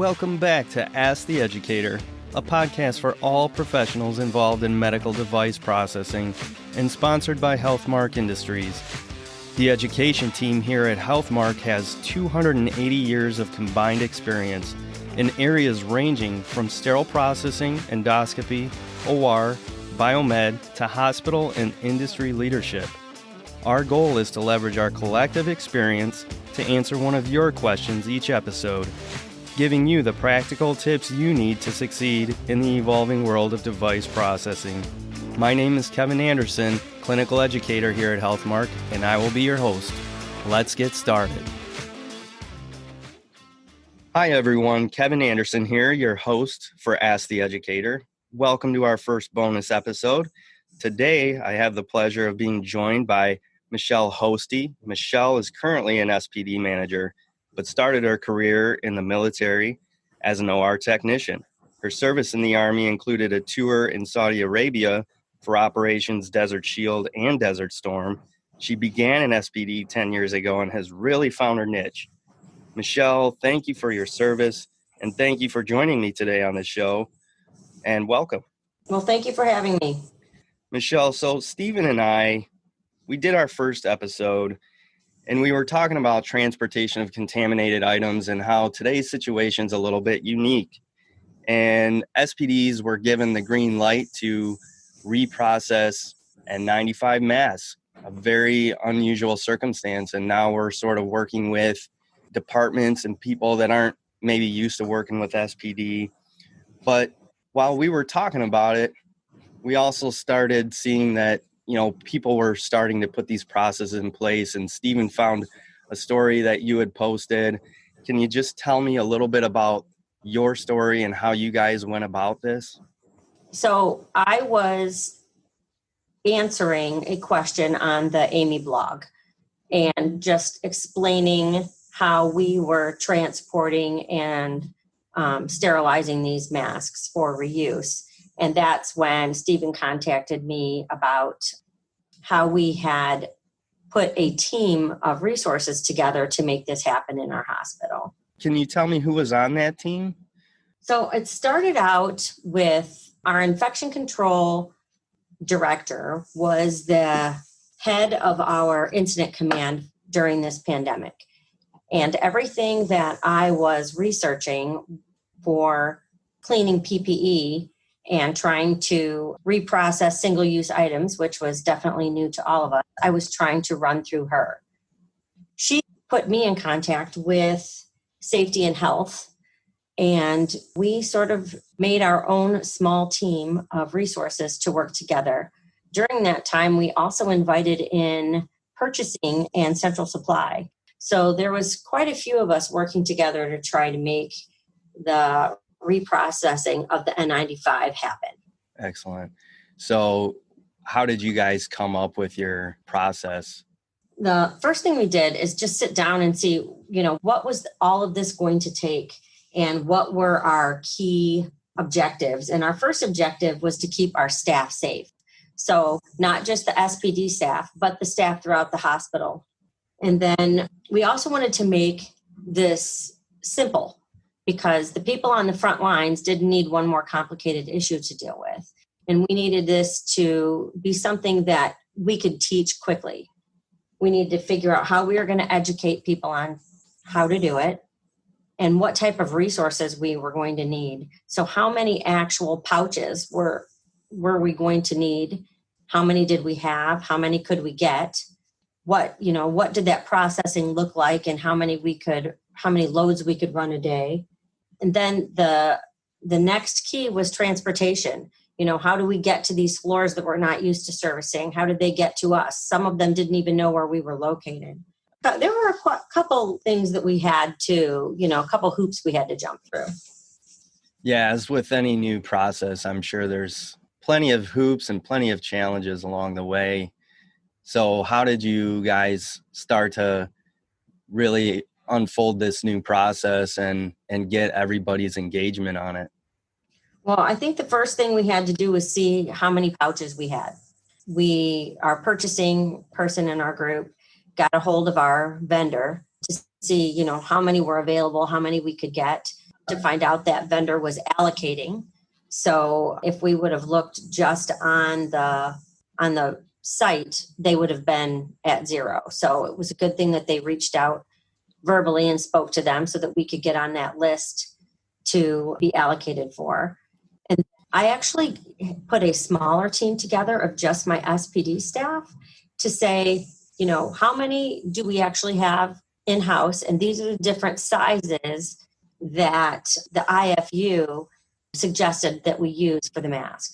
Welcome back to Ask the Educator, a podcast for all professionals involved in medical device processing and sponsored by Healthmark Industries. The education team here at Healthmark has 280 years of combined experience in areas ranging from sterile processing, endoscopy, OR, biomed, to hospital and industry leadership. Our goal is to leverage our collective experience to answer one of your questions each episode, giving you the practical tips you need to succeed in the evolving world of device processing. My name is Kevin Anderson, clinical educator here at Healthmark, and I will be your host. Let's get started. Hi everyone, Kevin Anderson here, your host for Ask the Educator. Welcome to our first bonus episode. Today, I have the pleasure of being joined by Michelle Hoste. Michelle is currently an SPD Manager, but started her career in the military as an OR technician. Her service in the Army included a tour in Saudi Arabia for Operations Desert Shield and Desert Storm. She began in SPD 10 years ago and has really found her niche. Michelle, thank you for your service, and thank you for joining me today on the show, and welcome. Well, thank you for having me. Michelle, so Stephen and I, we did our first episode, and we were talking about transportation of contaminated items and how today's situation is a little bit unique. And SPDs were given the green light to reprocess N95 masks, a very unusual circumstance. And now we're sort of working with departments and people that aren't maybe used to working with SPD. But while we were talking about it, we also started seeing that people were starting to put these processes in place, and Stephen found a story that you had posted. Can you just tell me a little bit about your story and how you guys went about this? So I was answering a question on the Amy blog and just explaining how we were transporting and sterilizing these masks for reuse. And that's when Stephen contacted me about how we had put a team of resources together to make this happen in our hospital. Can you tell me who was on that team? So it started out with our infection control director was the head of our incident command during this pandemic. And everything that I was researching for cleaning PPE and trying to reprocess single-use items, which was definitely new to all of us, I was trying to run through her. She put me in contact with safety and health, and we sort of made our own small team of resources to work together. During that time, we also invited in purchasing and central supply. So there was quite a few of us working together to try to make the reprocessing of the N95 happen. Excellent. So how did you guys come up with your process? The first thing we did is just sit down and see, what was all of this going to take and what were our key objectives. And our first objective was to keep our staff safe. So not just the SPD staff, but the staff throughout the hospital. And then we also wanted to make this simple, because the people on the front lines didn't need one more complicated issue to deal with. And we needed this to be something that we could teach quickly. We needed to figure out how we were going to educate people on how to do it and what type of resources we were going to need. So how many actual pouches were we going to need? How many did we have? How many could we get? What did that processing look like, and how many loads we could run a day? And then the next key was transportation. How do we get to these floors that we're not used to servicing? How did they get to us? Some of them didn't even know where we were located. But there were a couple things that we had to, a couple hoops we had to jump through. Yeah, as with any new process, I'm sure there's plenty of hoops and plenty of challenges along the way. So how did you guys start to really unfold this new process and get everybody's engagement on it? Well, I think the first thing we had to do was see how many pouches we had. Our purchasing person in our group got a hold of our vendor to see, how many were available, how many we could get. to find out that vendor was allocating. So if we would have looked just on the site, they would have been at zero. So it was a good thing that they reached out verbally and spoke to them so that we could get on that list to be allocated for. And I actually put a smaller team together of just my SPD staff to say, how many do we actually have in-house? And these are the different sizes that the IFU suggested that we use for the mask.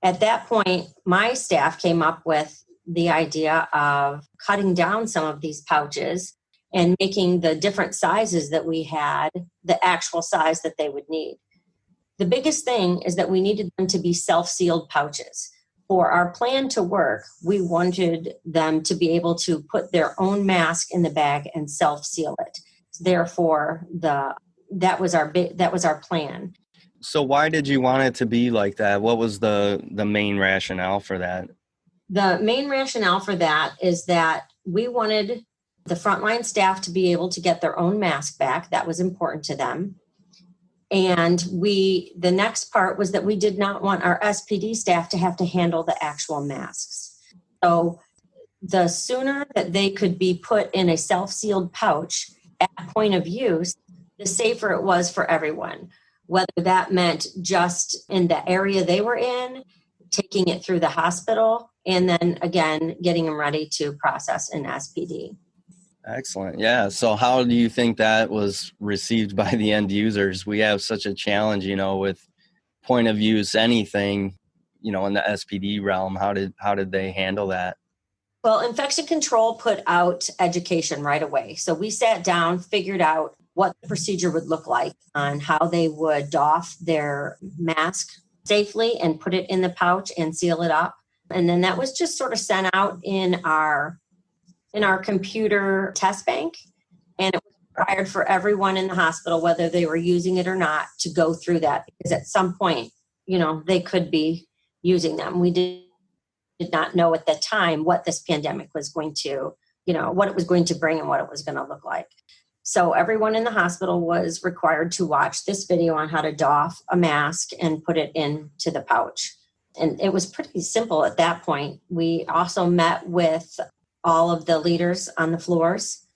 At that point, my staff came up with the idea of cutting down some of these pouches and making the different sizes that we had the actual size that they would need. The biggest thing is that we needed them to be self-sealed pouches. For our plan to work, we wanted them to be able to put their own mask in the bag and self-seal it. Therefore, that was our plan. So why did you want it to be like that? What was the main rationale for that? The main rationale for that is that we wanted the frontline staff to be able to get their own mask back. That was important to them. And the next part was that we did not want our SPD staff to have to handle the actual masks. So the sooner that they could be put in a self-sealed pouch at point of use, the safer it was for everyone. Whether that meant just in the area they were in, taking it through the hospital, and then again, getting them ready to process in SPD. Excellent. Yeah. So how do you think that was received by the end users? We have such a challenge, with point of use, anything, in the SPD realm. How did they handle that? Well, infection control put out education right away. So we sat down, figured out what the procedure would look like on how they would doff their mask safely and put it in the pouch and seal it up. And then that was just sort of sent out in our computer test bank. And it was required for everyone in the hospital, whether they were using it or not, to go through that. Because at some point, they could be using them. We did not know at the time what this pandemic was going to, what it was going to bring and what it was going to look like. So everyone in the hospital was required to watch this video on how to doff a mask and put it into the pouch. And it was pretty simple at that point. We also met with all of the leaders on the floors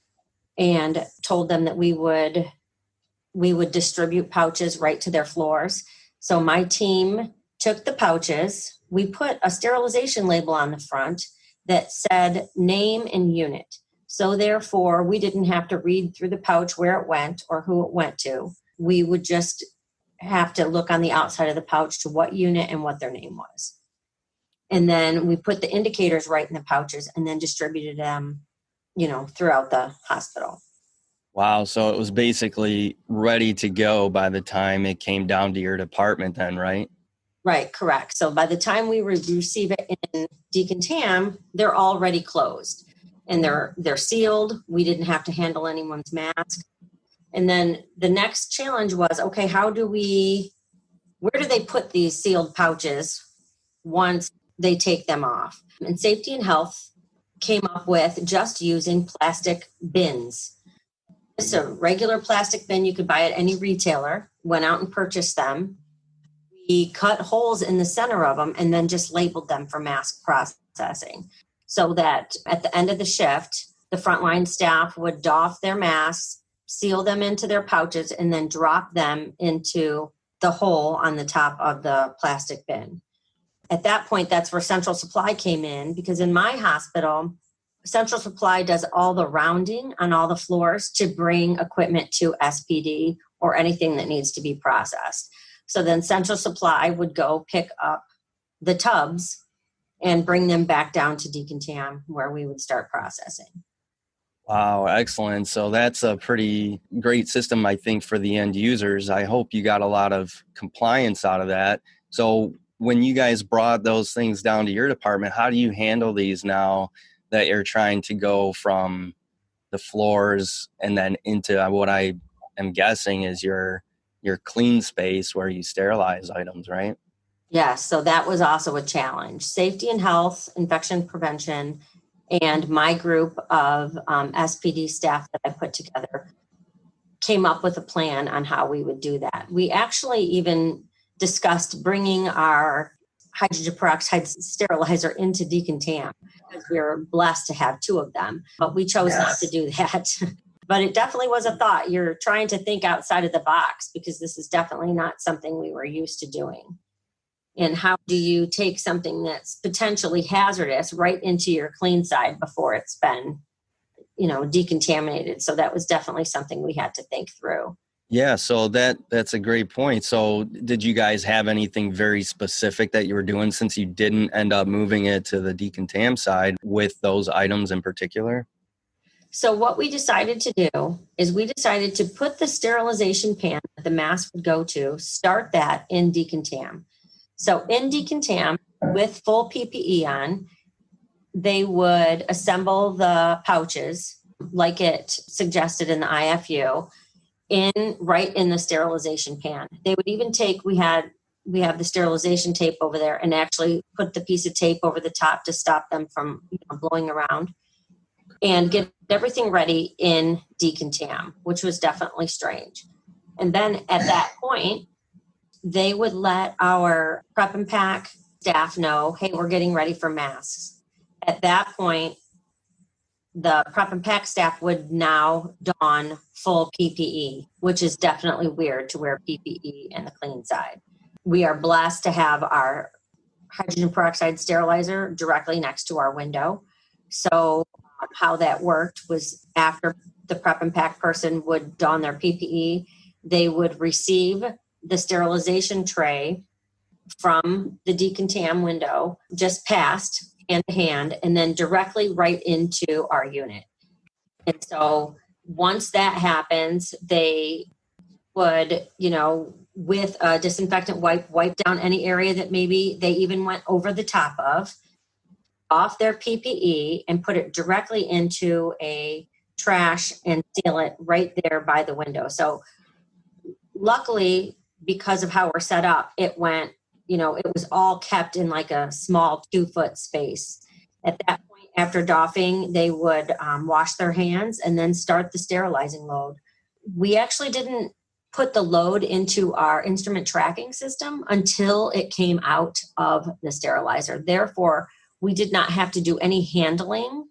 and told them that we would distribute pouches right to their floors. So my team took the pouches. We put a sterilization label on the front that said name and unit. So therefore, we didn't have to read through the pouch where it went or who it went to. We would just have to look on the outside of the pouch to what unit and what their name was. And then we put the indicators right in the pouches and then distributed them, throughout the hospital. Wow. So it was basically ready to go by the time it came down to your department then, right? Right, correct. So by the time we receive it in decontam, they're already closed. And they're sealed. We didn't have to handle anyone's mask. And then the next challenge was, okay, where do they put these sealed pouches once they take them off? And Safety and Health came up with just using plastic bins. It's a regular plastic bin you could buy at any retailer, went out and purchased them. We cut holes in the center of them and then just labeled them for mask processing. So that at the end of the shift, the frontline staff would doff their masks, seal them into their pouches, and then drop them into the hole on the top of the plastic bin. At that point, that's where Central Supply came in, because in my hospital, Central Supply does all the rounding on all the floors to bring equipment to SPD or anything that needs to be processed. So then Central Supply would go pick up the tubs and bring them back down to decontam where we would start processing. Wow, excellent. So that's a pretty great system, I think, for the end users. I hope you got a lot of compliance out of that. So when you guys brought those things down to your department, how do you handle these now that you're trying to go from the floors and then into what I am guessing is your clean space where you sterilize items, right? Yes, so that was also a challenge. Safety and Health, Infection Prevention, and my group of SPD staff that I put together, came up with a plan on how we would do that. We actually even discussed bringing our hydrogen peroxide sterilizer into decontam because we were blessed to have 2 of them, but we chose not to do that. But it definitely was a thought. You're trying to think outside of the box because this is definitely not something we were used to doing. And how do you take something that's potentially hazardous right into your clean side before it's been, decontaminated? So that was definitely something we had to think through. Yeah, so that's a great point. So did you guys have anything very specific that you were doing since you didn't end up moving it to the decontam side with those items in particular? So what we decided to do is we decided to put the sterilization pan that the mask would go to, start that in decontam. So in decontam with full PPE on, they would assemble the pouches like it suggested in the IFU right in the sterilization pan. They would even take, we have the sterilization tape over there and actually put the piece of tape over the top to stop them from blowing around and get everything ready in decontam, which was definitely strange. And then at that point, they would let our prep and pack staff know, hey, we're getting ready for masks. At that point, the prep and pack staff would now don full PPE, which is definitely weird to wear PPE in the clean side. We are blessed to have our hydrogen peroxide sterilizer directly next to our window. So how that worked was after the prep and pack person would don their PPE, they would receive the sterilization tray from the decontam window, just past hand to hand, and then directly right into our unit. And so once that happens, they would, with a disinfectant wipe down any area that maybe they even went over the top of, off their PPE and put it directly into a trash and seal it right there by the window. So luckily, because of how we're set up, it went, it was all kept in like a small 2-foot space. At that point, after doffing, they would wash their hands and then start the sterilizing load. We actually didn't put the load into our instrument tracking system until it came out of the sterilizer. Therefore, we did not have to do any handling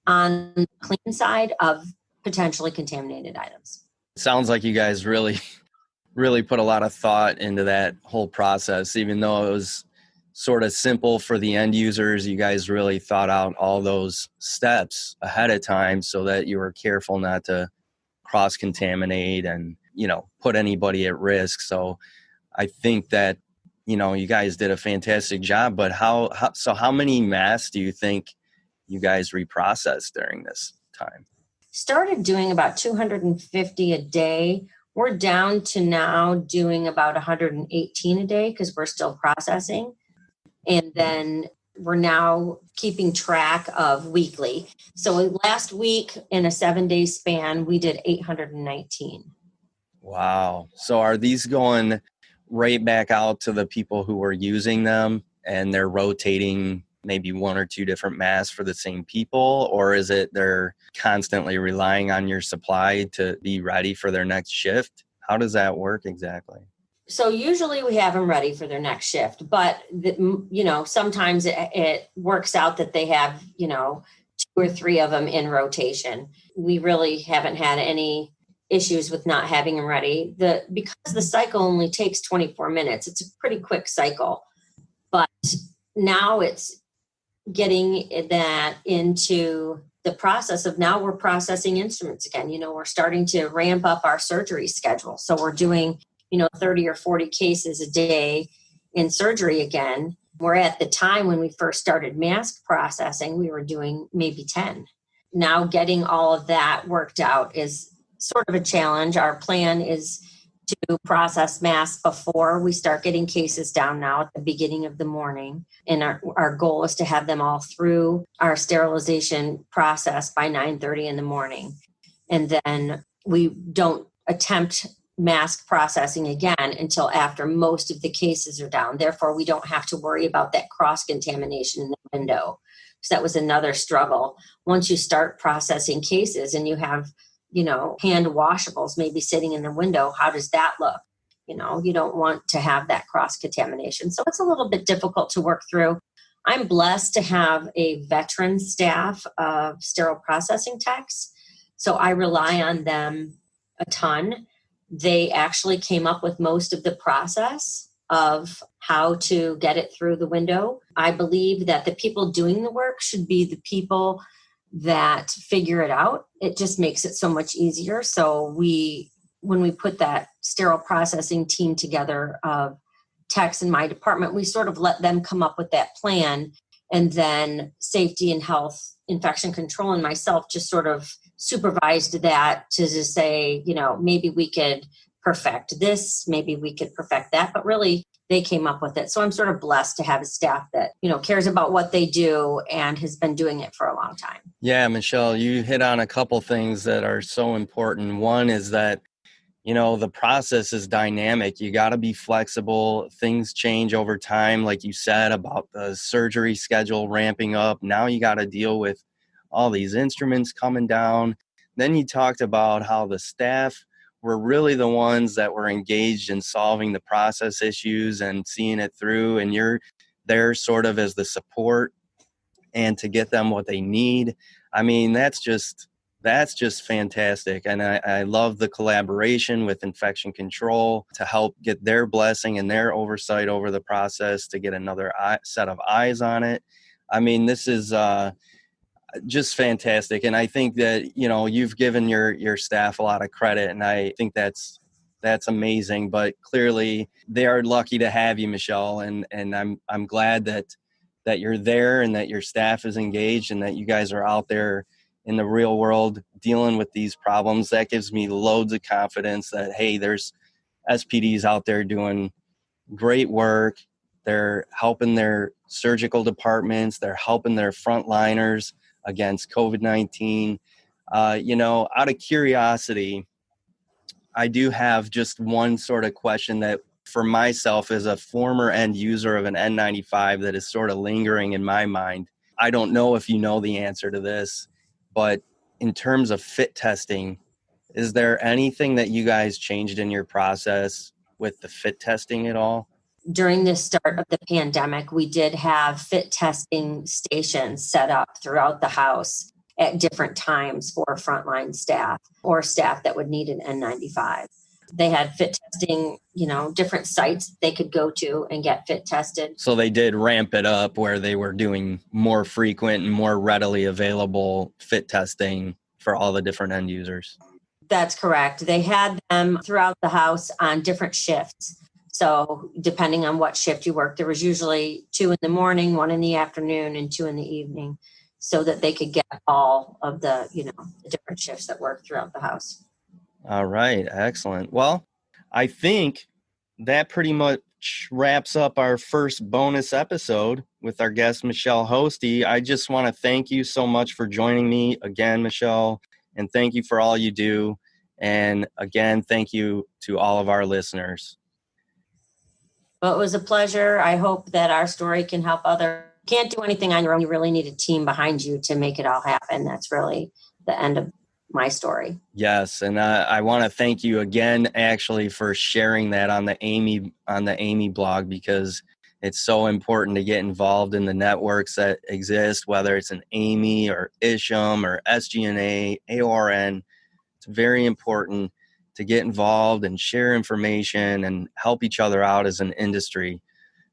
on the clean side of potentially contaminated items. Sounds like you guys really put a lot of thought into that whole process. Even though it was sort of simple for the end users, you guys really thought out all those steps ahead of time so that you were careful not to cross-contaminate and, put anybody at risk. So I think that, you guys did a fantastic job. But how many masks do you think you guys reprocessed during this time? Started doing about 250 a day. We're down to now doing about 118 a day because we're still processing. And then we're now keeping track of weekly. So last week in a 7-day span, we did 819. Wow. So are these going right back out to the people who were using them and they're rotating maybe 1 or 2 different masks for the same people? Or is it they're constantly relying on your supply to be ready for their next shift? How does that work exactly? So usually we have them ready for their next shift, but sometimes it works out that they have, 2 or 3 of them in rotation. We really haven't had any issues with not having them ready. Because the cycle only takes 24 minutes, it's a pretty quick cycle. But now it's getting that into the process of now we're processing instruments again. We're starting to ramp up our surgery schedule. So we're doing, 30 or 40 cases a day in surgery again. Where at the time when we first started mask processing, we were doing maybe 10. Now getting all of that worked out is sort of a challenge. Our plan is to process masks before we start getting cases down now at the beginning of the morning. And our goal is to have them all through our sterilization process by 9:30 in the morning. And then we don't attempt mask processing again until after most of the cases are down. Therefore, we don't have to worry about that cross-contamination in the window. So that was another struggle. Once you start processing cases and you have hand washables maybe sitting in the window. How does that look? You don't want to have that cross contamination. So it's a little bit difficult to work through. I'm blessed to have a veteran staff of sterile processing techs. So I rely on them a ton. They actually came up with most of the process of how to get it through the window. I believe that the people doing the work should be the people that figure it out. It just makes it so much easier. So when we put that sterile processing team together of techs in my department, we sort of let them come up with that plan. And then safety and health, infection control, and myself just sort of supervised that to just say, maybe we could perfect this, maybe we could perfect that. But really, they came up with it. So I'm sort of blessed to have a staff that, cares about what they do and has been doing it for a long time. Yeah, Michelle, you hit on a couple things that are so important. One is that the process is dynamic. You got to be flexible. Things change over time. Like you said about the surgery schedule ramping up. Now you got to deal with all these instruments coming down. Then you talked about how the staff were really the ones that were engaged in solving the process issues and seeing it through. And you're there sort of as the support and to get them what they need. I mean, that's just fantastic. And I love the collaboration with infection control to help get their blessing and their oversight over the process to get another set of eyes on it. I mean, this is just fantastic. And I think that, you've given your staff a lot of credit, and I think that's amazing. But clearly they are lucky to have you, Michelle. And I'm glad that you're there and that your staff is engaged and that you guys are out there in the real world dealing with these problems. That gives me loads of confidence that, hey, there's SPDs out there doing great work. They're helping their surgical departments. They're helping their frontliners against COVID-19. Out of curiosity, I do have just one sort of question that for myself as a former end user of an N95 that is sort of lingering in my mind. I don't know if you know the answer to this, but in terms of fit testing, is there anything that you guys changed in your process with the fit testing at all? During the start of the pandemic, we did have fit testing stations set up throughout the house at different times for frontline staff or staff that would need an N95. They had fit testing, different sites they could go to and get fit tested. So they did ramp it up where they were doing more frequent and more readily available fit testing for all the different end users. That's correct. They had them throughout the house on different shifts. So depending on what shift you worked, there was usually 2 in the morning, 1 in the afternoon, and 2 in the evening, so that they could get all of the, the different shifts that work throughout the house. All right. Excellent. Well, I think that pretty much wraps up our first bonus episode with our guest, Michelle Hoste. I just want to thank you so much for joining me again, Michelle, and thank you for all you do. And again, thank you to all of our listeners. Well, it was a pleasure. I hope that our story can help others. You can't do anything on your own. You really need a team behind you to make it all happen. That's really the end of my story. Yes, and I want to thank you again, actually, for sharing that on the Amy blog, because it's so important to get involved in the networks that exist, whether it's an Amy or ISHM or SGNA, AORN. It's very important to get involved and share information and help each other out as an industry.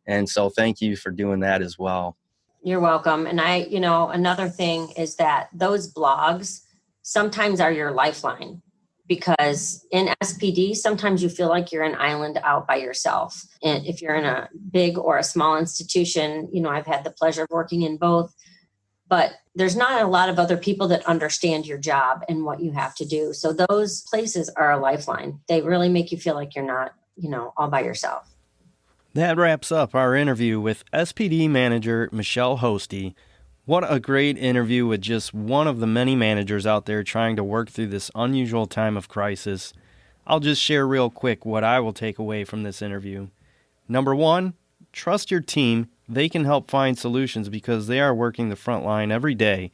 And so thank you for doing that as well. You're welcome. And another thing is that those blogs sometimes are your lifeline, because in SPD, sometimes you feel like you're an island out by yourself. And if you're in a big or a small institution, I've had the pleasure of working in both, but there's not a lot of other people that understand your job and what you have to do. So those places are a lifeline. They really make you feel like you're not, all by yourself. That wraps up our interview with SPD Manager Michelle Hoste. What a great interview with just one of the many managers out there trying to work through this unusual time of crisis. I'll just share real quick what I will take away from this interview. Number 1, trust your team. They can help find solutions because they are working the front line every day.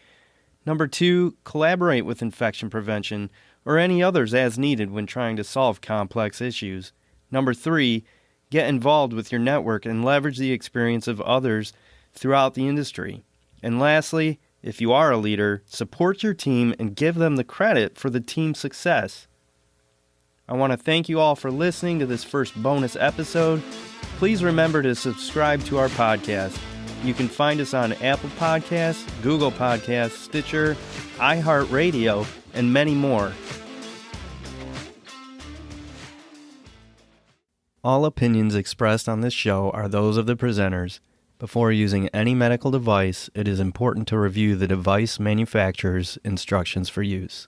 Number 2, collaborate with infection prevention, or any others as needed when trying to solve complex issues. Number 3, get involved with your network and leverage the experience of others throughout the industry. And lastly, if you are a leader, support your team and give them the credit for the team's success. I want to thank you all for listening to this first bonus episode. Please remember to subscribe to our podcast. You can find us on Apple Podcasts, Google Podcasts, Stitcher, iHeartRadio, and many more. All opinions expressed on this show are those of the presenters. Before using any medical device, it is important to review the device manufacturer's instructions for use.